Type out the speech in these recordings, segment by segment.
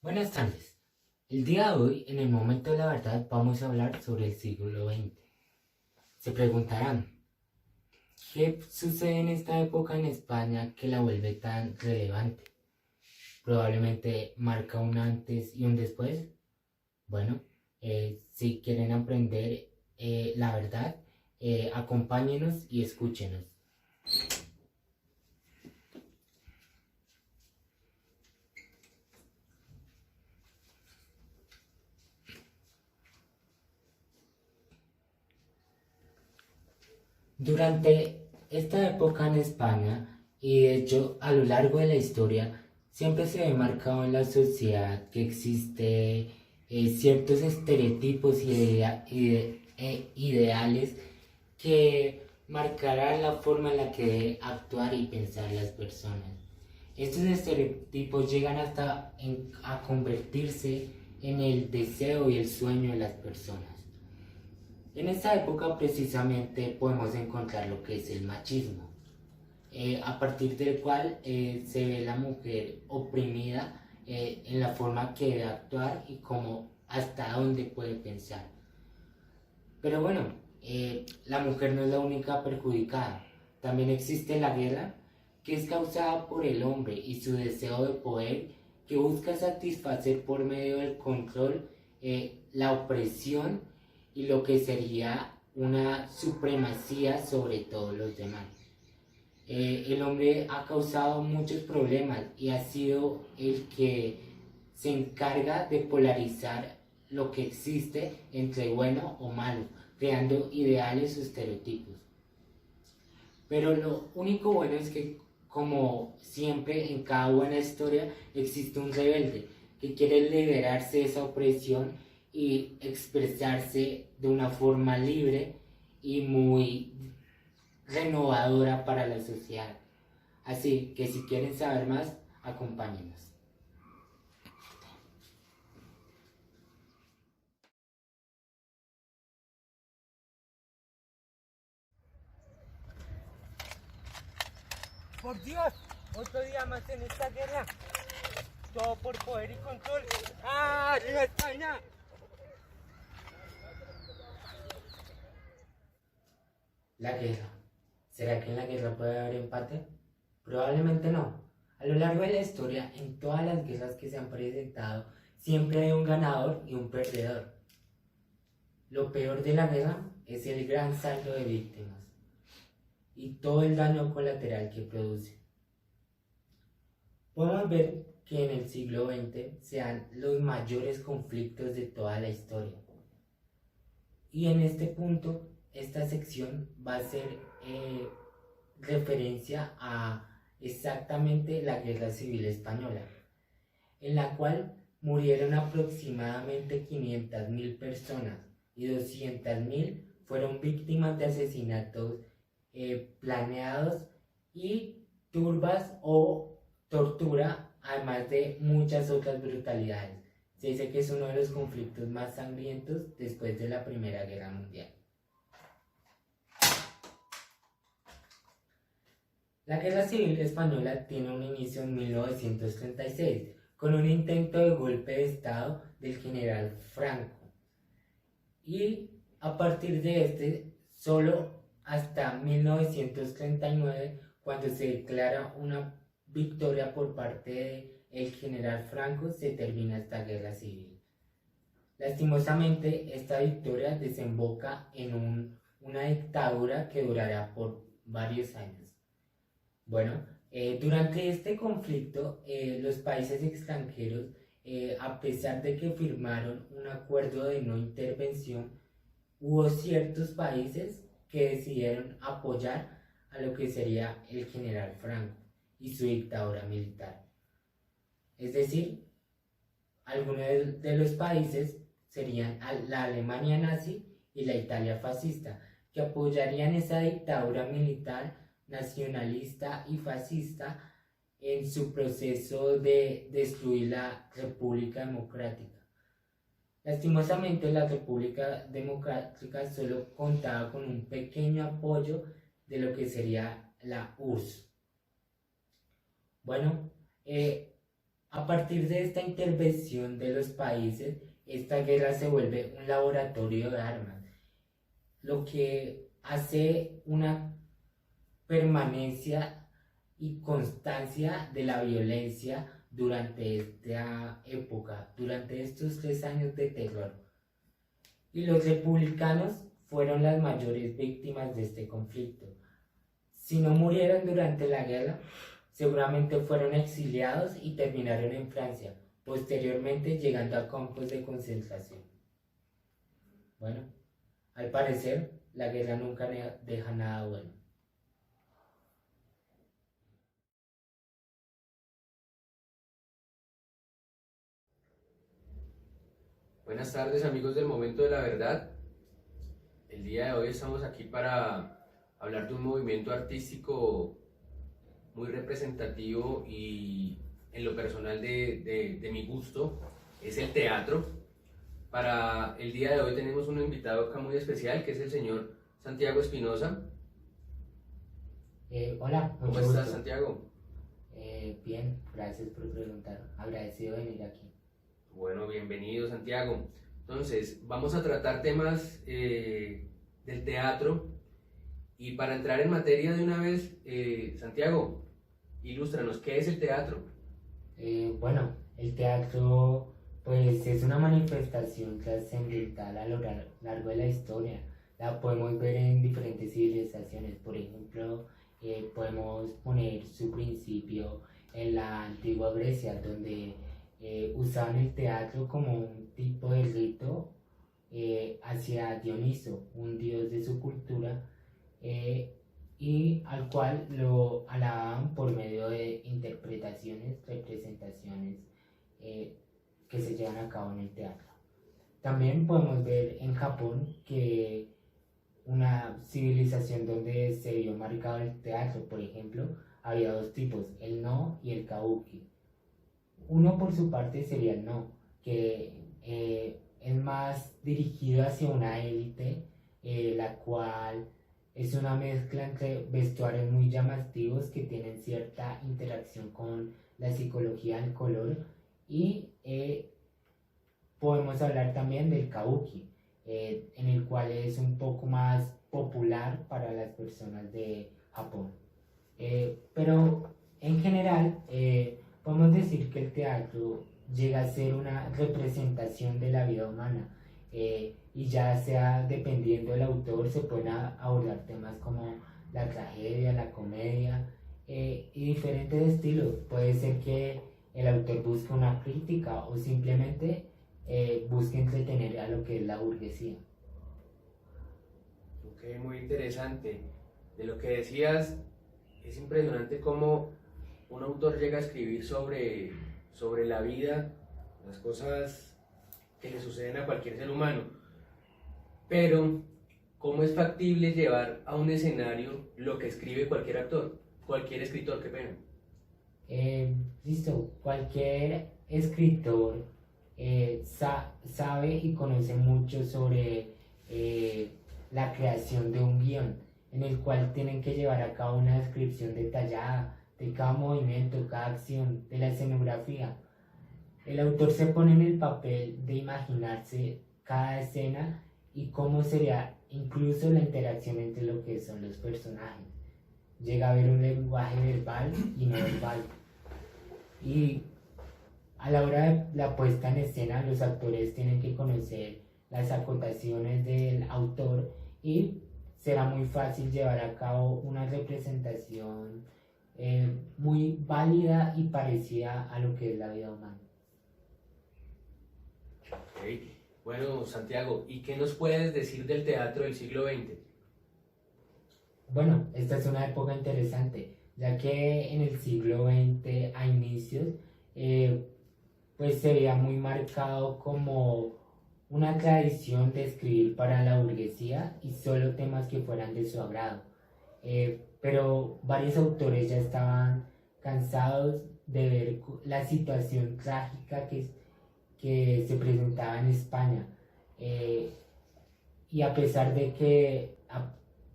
Buenas tardes. El día de hoy, en el momento de la verdad, vamos a hablar sobre el siglo XX. Se preguntarán, ¿qué sucede en esta época en España que la vuelve tan relevante? Probablemente marca un antes y un después. Bueno, si quieren aprender la verdad, acompáñenos y escúchenos. Durante esta época en España, y de hecho a lo largo de la historia, siempre se ve marcado en la sociedad que existe ciertos estereotipos e ideales que marcarán la forma en la que deben actuar y pensar las personas. Estos estereotipos llegan a convertirse en el deseo y el sueño de las personas. En esta época precisamente podemos encontrar lo que es el machismo, a partir del cual se ve la mujer oprimida en la forma que debe actuar y como hasta dónde puede pensar. Pero bueno, la mujer no es la única perjudicada. También existe la guerra, que es causada por el hombre y su deseo de poder, que busca satisfacer por medio del control la opresión y lo que sería una supremacía sobre todos los demás. El hombre ha causado muchos problemas y ha sido el que se encarga de polarizar lo que existe entre bueno o malo, creando ideales o estereotipos. Pero lo único bueno es que, como siempre en cada buena historia, existe un rebelde que quiere liberarse de esa opresión y expresarse de una forma libre y muy renovadora para la sociedad. Así que si quieren saber más, acompáñenos. Por Dios, otro día más en esta guerra. Todo por poder y control. ¡Ah, arriba España! La guerra. ¿Será que en la guerra puede haber empate? Probablemente no. A lo largo de la historia, en todas las guerras que se han presentado, siempre hay un ganador y un perdedor. Lo peor de la guerra es el gran saldo de víctimas y todo el daño colateral que produce. Podemos ver que en el siglo XX se dan los mayores conflictos de toda la historia. Y en este punto, esta sección va a ser referencia a exactamente la Guerra Civil Española, en la cual murieron aproximadamente 500.000 personas y 200.000 fueron víctimas de asesinatos planeados y turbas o tortura, además de muchas otras brutalidades. Se dice que es uno de los conflictos más sangrientos después de la Primera Guerra Mundial. La Guerra Civil Española tiene un inicio en 1936, con un intento de golpe de Estado del general Franco. Y a partir de este, solo hasta 1939, cuando se declara una victoria por parte del general Franco, se termina esta guerra civil. Lastimosamente, esta victoria desemboca en una dictadura que durará por varios años. Bueno, durante este conflicto, los países extranjeros, a pesar de que firmaron un acuerdo de no intervención, hubo ciertos países que decidieron apoyar a lo que sería el general Franco y su dictadura militar. Es decir, algunos de los países serían la Alemania nazi y la Italia fascista, que apoyarían esa dictadura militar nacionalista y fascista en su proceso de destruir la República Democrática. Lastimosamente, la República Democrática solo contaba con un pequeño apoyo de lo que sería la URSS. Bueno, A partir de esta intervención de los países, esta guerra se vuelve un laboratorio de armas, lo que hace una permanencia y constancia de la violencia durante esta época, durante estos 3 años de terror. Y los republicanos fueron las mayores víctimas de este conflicto. Si no murieron durante la guerra, seguramente fueron exiliados y terminaron en Francia, posteriormente llegando a campos de concentración. Bueno, al parecer, la guerra nunca deja nada bueno. Buenas tardes, amigos del Momento de la Verdad. El día de hoy estamos aquí para hablar de un movimiento artístico muy representativo y en lo personal de mi gusto, es el teatro. Para el día de hoy tenemos un invitado acá muy especial, que es el señor Santiago Espinosa. Hola, ¿Cómo mucho estás, gusto. Santiago? Bien, gracias por preguntar. Agradecido de venir aquí. Bueno, bienvenido, Santiago. Entonces, vamos a tratar temas del teatro. Y para entrar en materia de una vez, Santiago, ilústranos, ¿qué es el teatro? Bueno, el teatro pues es una manifestación trascendental a lo largo de la historia. La podemos ver en diferentes civilizaciones. Por ejemplo, podemos poner su principio en la antigua Grecia, donde usaban el teatro como un tipo de rito hacia Dioniso, un dios de su cultura, y al cual lo alababan por medio de interpretaciones, representaciones que se llevan a cabo en el teatro. También podemos ver en Japón que una civilización donde se vio marcado el teatro, por ejemplo, había dos tipos, el no y el kabuki. Uno por su parte sería el no, que es más dirigido hacia una élite, la cual es una mezcla entre vestuarios muy llamativos que tienen cierta interacción con la psicología del color y podemos hablar también del kabuki, en el cual es un poco más popular para las personas de Japón. Pero en general podemos decir que el teatro llega a ser una representación de la vida humana, y ya sea dependiendo del autor se pueden abordar temas como la tragedia, la comedia y diferentes estilos. Puede ser que el autor busque una crítica o simplemente busque entretener a lo que es la burguesía. Ok, muy interesante. De lo que decías, es impresionante cómo un autor llega a escribir sobre la vida, las cosas que le suceden a cualquier ser humano. Pero, ¿cómo es factible llevar a un escenario lo que escribe cualquier actor, cualquier escritor, qué pena? Listo, cualquier escritor sabe y conoce mucho sobre la creación de un guión, en el cual tienen que llevar a cabo una descripción detallada de cada movimiento, cada acción, de la escenografía. El autor se pone en el papel de imaginarse cada escena y cómo sería incluso la interacción entre lo que son los personajes. Llega a haber un lenguaje verbal y no verbal. Y a la hora de la puesta en escena, los actores tienen que conocer las acotaciones del autor y será muy fácil llevar a cabo una representación muy válida y parecida a lo que es la vida humana. Ok. Bueno, Santiago, ¿y qué nos puedes decir del teatro del siglo XX? Bueno, esta es una época interesante, ya que en el siglo XX a inicios, pues se veía muy marcado como una tradición de escribir para la burguesía y solo temas que fueran de su agrado. Pero varios autores ya estaban cansados de ver la situación trágica que se presentaba en España. Y a pesar de que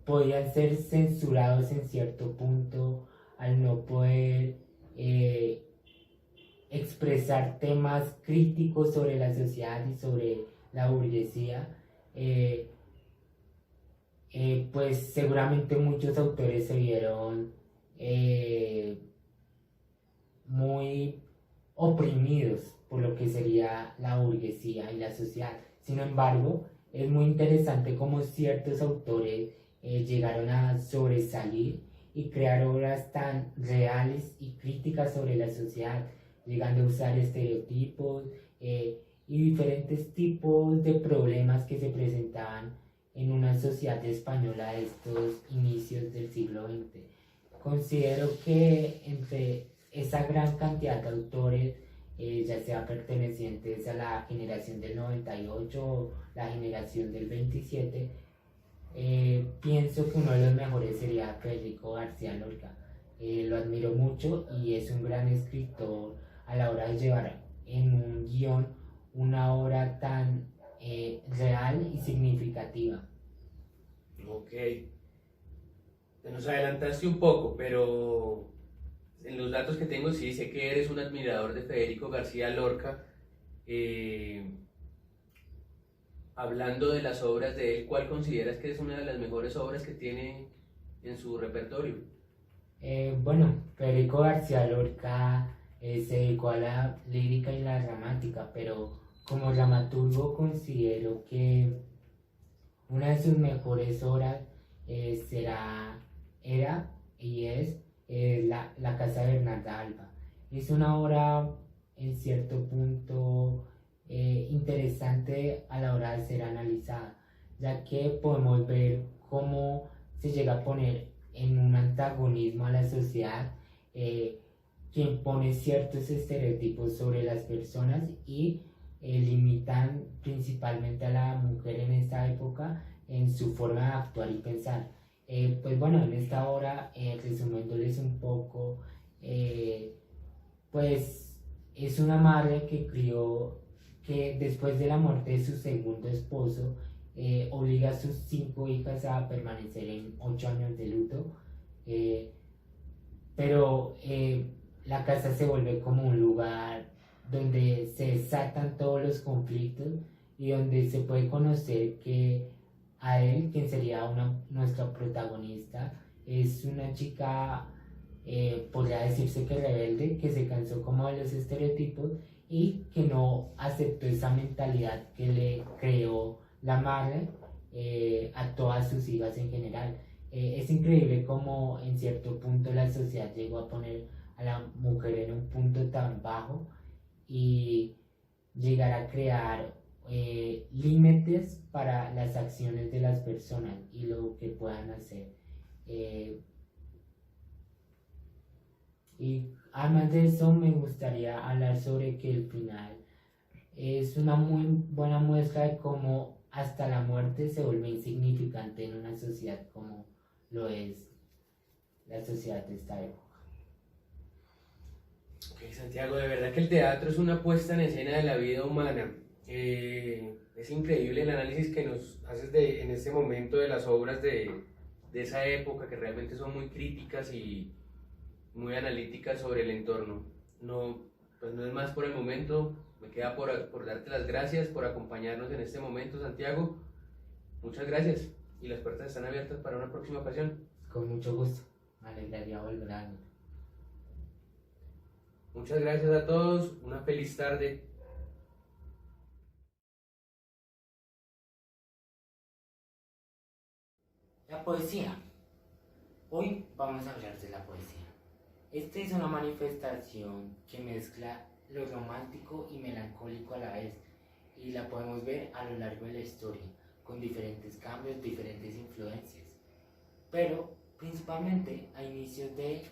podían ser censurados en cierto punto al no poder expresar temas críticos sobre la sociedad y sobre la burguesía. Pues seguramente muchos autores se vieron muy oprimidos por lo que sería la burguesía y la sociedad. Sin embargo, es muy interesante cómo ciertos autores llegaron a sobresalir y crear obras tan reales y críticas sobre la sociedad, llegando a usar estereotipos y diferentes tipos de problemas que se presentaban en una sociedad española de estos inicios del siglo XX. Considero que entre esa gran cantidad de autores, ya sea pertenecientes a la generación del 98 o la generación del 27, pienso que uno de los mejores sería Federico García Lorca. Lo admiro mucho y es un gran escritor a la hora de llevar en un guión una obra tan real y significativa. Ok. Te nos adelantaste un poco, pero en los datos que tengo sí sé que eres un admirador de Federico García Lorca. Hablando de las obras de él, ¿cuál consideras que es una de las mejores obras que tiene en su repertorio? Bueno, Federico García Lorca se dedicó a la lírica y la dramática, pero como dramaturgo considero que una de sus mejores obras era y es la Casa de Bernarda Alba. Es una obra en cierto punto interesante a la hora de ser analizada, ya que podemos ver cómo se llega a poner en un antagonismo a la sociedad que impone ciertos estereotipos sobre las personas y limitan principalmente a la mujer en esta época en su forma de actuar y pensar. Pues bueno, en esta obra, resumiéndoles un poco, pues es una madre que después de la muerte de su segundo esposo, obliga a sus 5 hijas a permanecer en 8 años de luto, pero la casa se vuelve como un lugar donde se desatan todos los conflictos y donde se puede conocer que a él, quien sería nuestra protagonista, es una chica, podría decirse que rebelde, que se cansó como de los estereotipos y que no aceptó esa mentalidad que le creó la madre a todas sus hijas en general. Es increíble cómo en cierto punto la sociedad llegó a poner a la mujer en un punto tan bajo y llegar a crear límites para las acciones de las personas y lo que puedan hacer. Y además de eso me gustaría hablar sobre que el final es una muy buena muestra de cómo hasta la muerte se vuelve insignificante en una sociedad como lo es la sociedad de esta época. Ok, Santiago, de verdad que el teatro es una puesta en escena de la vida humana. Es increíble el análisis que nos haces en este momento de las obras de esa época, que realmente son muy críticas y muy analíticas sobre el entorno. No, pues no es más por el momento. Me queda por darte las gracias por acompañarnos en este momento, Santiago. Muchas gracias y las puertas están abiertas para una próxima ocasión. Con mucho gusto, me alegraría volver a verlo. Muchas gracias a todos, una feliz tarde. La poesía. Hoy vamos a hablar de la poesía. Esta es una manifestación que mezcla lo romántico y melancólico a la vez, y la podemos ver a lo largo de la historia, con diferentes cambios, diferentes influencias. Pero principalmente a inicios del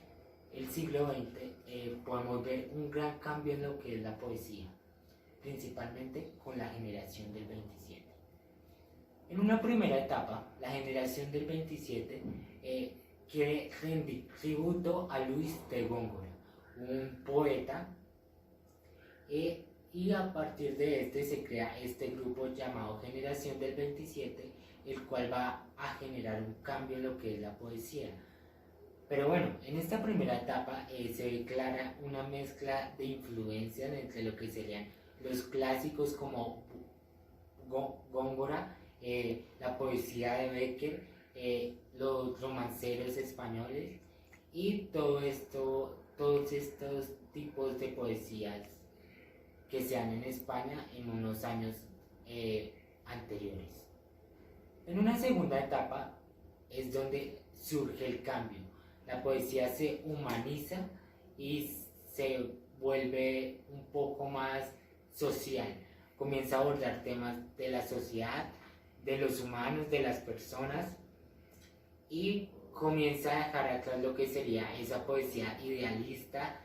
siglo XX podemos ver un gran cambio en lo que es la poesía, principalmente con la generación del 27. En una primera etapa, la generación del 27 quiere rendir tributo a Luis de Góngora, un poeta, y a partir de este se crea este grupo llamado Generación del 27, el cual va a generar un cambio en lo que es la poesía. Pero bueno, en esta primera etapa se ve clara una mezcla de influencias entre lo que serían los clásicos como Góngora, la poesía de Becker, los romanceros españoles y todos estos tipos de poesías que se dan en España en unos años anteriores. En una segunda etapa es donde surge el cambio. La poesía se humaniza y se vuelve un poco más social. Comienza a abordar temas de la sociedad, de los humanos, de las personas y comienza a dejar atrás lo que sería esa poesía idealista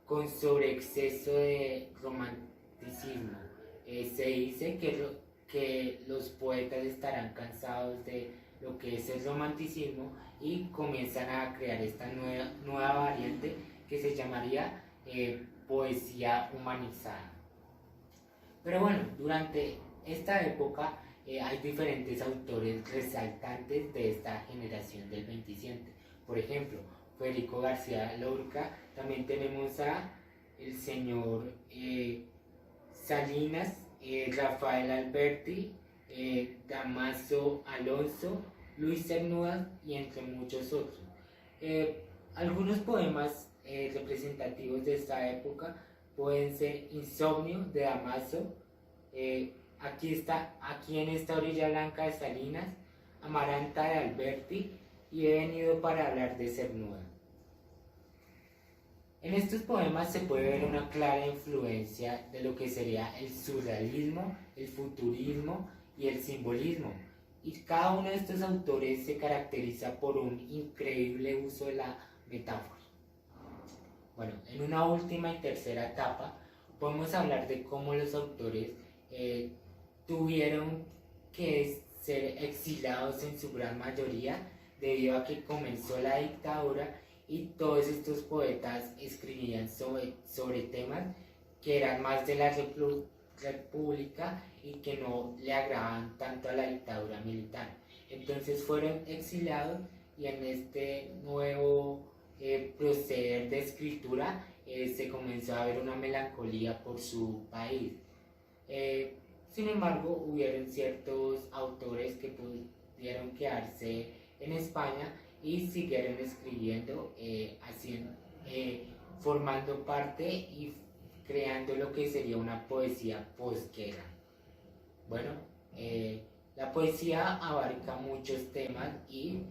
con sobreexceso de romanticismo. Se dice que los poetas estarán cansados de lo que es el romanticismo y comienzan a crear esta nueva variante que se llamaría poesía humanizada. Pero bueno, durante esta época hay diferentes autores resaltantes de esta generación del 27. Por ejemplo, Federico García Lorca, también tenemos a el señor Salinas, Rafael Alberti, Damaso Alonso, Luis Cernuda y entre muchos otros. Algunos poemas representativos de esta época pueden ser Insomnio de Damaso, aquí en esta orilla blanca de Salinas, Amaranta de Alberti y He venido para hablar de Cernuda. En estos poemas se puede ver una clara influencia de lo que sería el surrealismo, el futurismo y el simbolismo. Y cada uno de estos autores se caracteriza por un increíble uso de la metáfora. Bueno, en una última y tercera etapa podemos hablar de cómo los autores tuvieron que ser exilados en su gran mayoría debido a que comenzó la dictadura y todos estos poetas escribían sobre temas que eran más de la república y que no le agradaban tanto a la dictadura militar. Entonces fueron exiliados y en este nuevo proceder de escritura se comenzó a ver una melancolía por su país. Sin embargo, hubieron ciertos autores que pudieron quedarse en España y siguieron escribiendo, formando parte y creando lo que sería una poesía posguerra. Bueno, la poesía abarca muchos temas y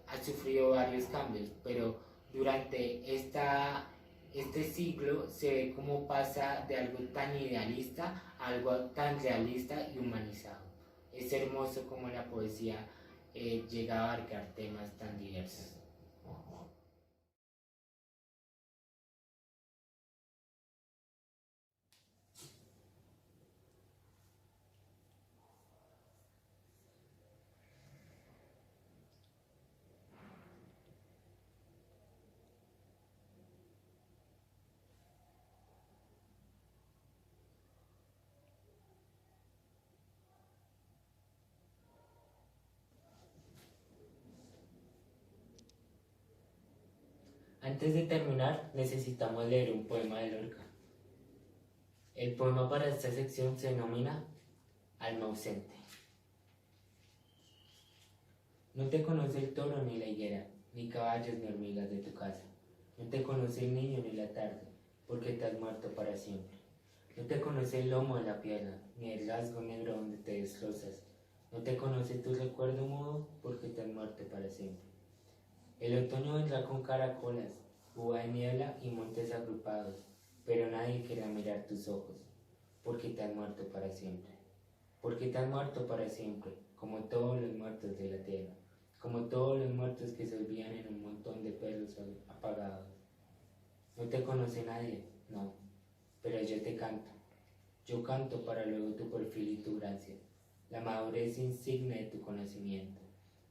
ha sufrido varios cambios, pero durante este siglo se ve cómo pasa de algo tan idealista a algo tan realista y humanizado. Es hermoso como la poesía llega a abarcar temas tan diversos. Antes de terminar, necesitamos leer un poema de Lorca. El poema para esta sección se denomina Alma ausente. No te conoce el toro ni la higuera, ni caballos ni hormigas de tu casa. No te conoce el niño ni la tarde, porque te has muerto para siempre. No te conoce el lomo de la pierna, ni el rasgo negro donde te destrozas. No te conoce tu recuerdo mudo, porque te has muerto para siempre. El otoño vendrá con caracolas, uva de niebla y montes agrupados, pero nadie querrá mirar tus ojos, porque te has muerto para siempre. Porque te has muerto para siempre, como todos los muertos de la tierra, como todos los muertos que se olvidan en un montón de pelos apagados. No te conoce nadie, no, pero yo te canto. Yo canto para luego tu perfil y tu gracia, la madurez insigne de tu conocimiento,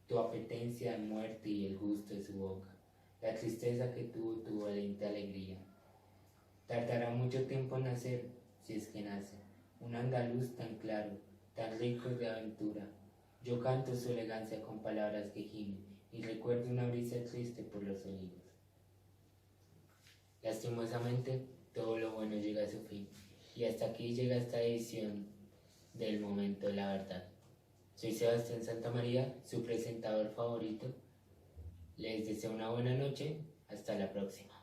tu apetencia de muerte y el gusto de su boca, la tristeza que tuvo tu valiente alegría. Tardará mucho tiempo en nacer, si es que nace, un andaluz tan claro, tan rico de aventura. Yo canto su elegancia con palabras que gimen y recuerdo una brisa triste por los olivos. Lastimosamente, todo lo bueno llega a su fin, y hasta aquí llega esta edición del Momento de la Verdad. Soy Sebastián Santamaría, su presentador favorito. Les deseo una buena noche. Hasta la próxima.